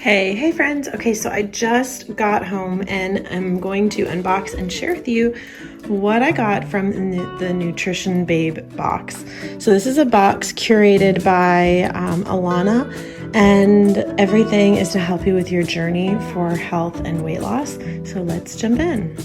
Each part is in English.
Hey friends. Okay, so I just got home and I'm going to unbox and share with you what I got from the Nutrition Babe box. So this is a box curated by Alana, and everything is to help you with your journey for health and weight loss. So let's jump in.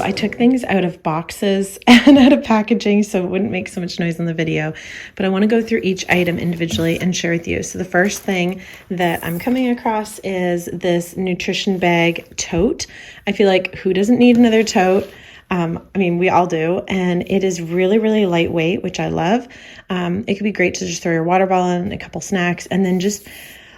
I took things out of boxes and out of packaging so it wouldn't make so much noise on the video, but I want to go through each item individually and share with you. So the first thing that I'm coming across is this Nutrition Bag Tote. I feel like who doesn't need another tote? I mean, we all do, and it is really lightweight, which I love. It could be great to just throw your water bottle in, a couple snacks, and then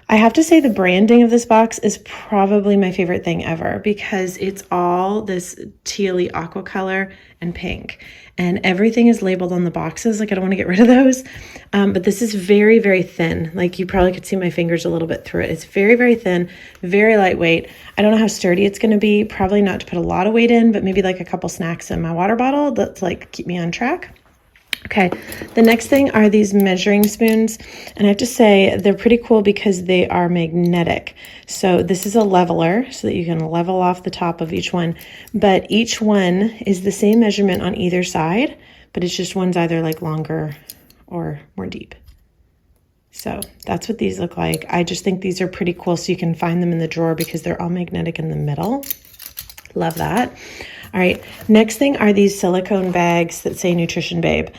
I have to say the branding of this box is probably my favorite thing ever because it's all this tealy aqua color and pink, and everything is labeled on the boxes. Like, I don't want to get rid of those, but this is very thin. Like, you probably could see my fingers a little bit through it. It's very thin, very lightweight. I don't know how sturdy it's going to be. Probably not to put a lot of weight in, but maybe like a couple snacks in my water bottle that's like keep me on track. Okay, the next thing are these measuring spoons, and I have to say they're pretty cool because they are magnetic. So this is a leveler so that you can level off the top of each one, but each one is the same measurement on either side, but it's just one's either like longer or more deep. So that's what these look like. I just think these are pretty cool, so you can find them in the drawer because they're all magnetic in the middle. Love that. All right, next thing are these silicone bags that say Nutrition Babe.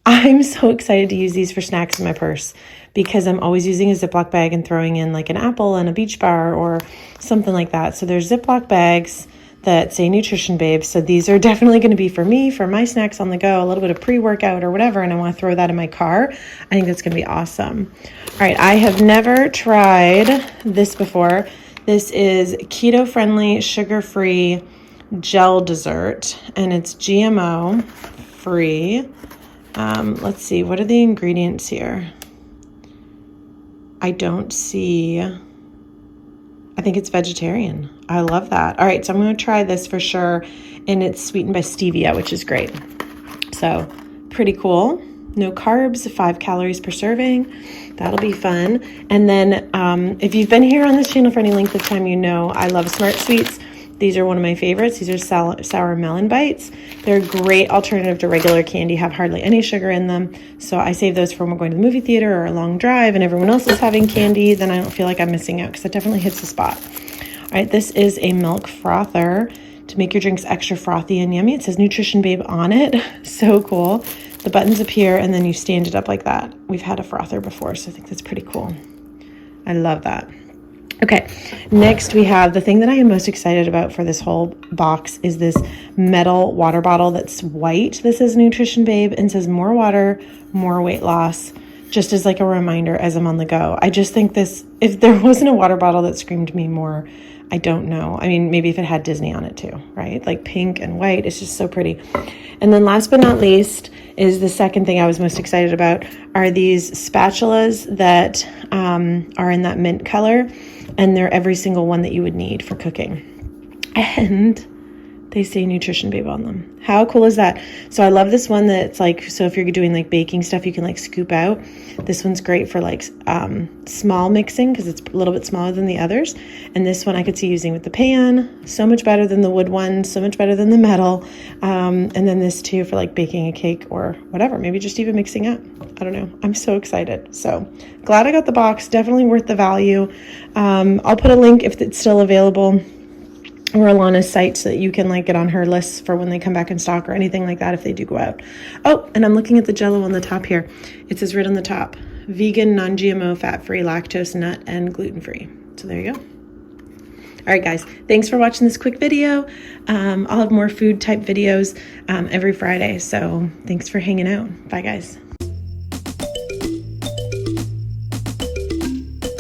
I'm so excited to use these for snacks in my purse because I'm always using a Ziploc bag and throwing in like an apple and a beach bar or something like that. So there's Ziploc bags that say Nutrition Babe. So these are definitely going to be for me, for my snacks on the go, a little bit of pre-workout or whatever, and I want to throw that in my car. I think that's going to be awesome. All right, I have never tried this before. This is keto-friendly, sugar-free gel dessert, and it's GMO free. Let's see, what are the ingredients here? I don't see, I think it's vegetarian. I love that. All right, so I'm going to try this for sure, and it's sweetened by stevia, which is great. So pretty cool. No carbs, 5 calories per serving. That'll be fun. And then if you've been here on this channel for any length of time, you know I love Smart Sweets. These are one of my favorites. These are sour melon bites. They're a great alternative to regular candy, have hardly any sugar in them. So I save those for when we're going to the movie theater or a long drive and everyone else is having candy. Then I don't feel like I'm missing out because it definitely hits the spot. All right, this is a milk frother to make your drinks extra frothy and yummy. It says Nutrition Babe on it. So cool. The buttons appear and then you stand it up like that. We've had a frother before, so I think that's pretty cool. I love that. Okay, next we have the thing that I am most excited about for this whole box is this metal water bottle that's white. This is Nutrition Babe and says more water, more weight loss, just as like a reminder as I'm on the go. I just think this, if there wasn't a water bottle that screamed me more, I don't know. I mean, maybe if it had Disney on it too, right? Like pink and white, it's just so pretty. And then last but not least is the second thing I was most excited about are these spatulas that are in that mint color. And they're every single one that you would need for cooking. And they say Nutrition Babe on them. How cool is that? So I love this one that's like, so if you're doing like baking stuff, you can like scoop out. This one's great for like small mixing because it's a little bit smaller than the others. And this one I could see using with the pan. So much better than the wood one, so much better than the metal. And then this too for like baking a cake or whatever, maybe just even mixing up. I don't know. I'm so excited. So glad I got the box. Definitely worth the value. I'll put a link if it's still available or Alana's site so that you can like get on her list for when they come back in stock or anything like that if they do go out. Oh, and I'm looking at the Jell-O on the top here. It says right on the top, vegan, non-GMO, fat-free, lactose, nut, and gluten-free. So there you go. All right, guys, thanks for watching this quick video. I'll have more food type videos every Friday. So thanks for hanging out. Bye, guys.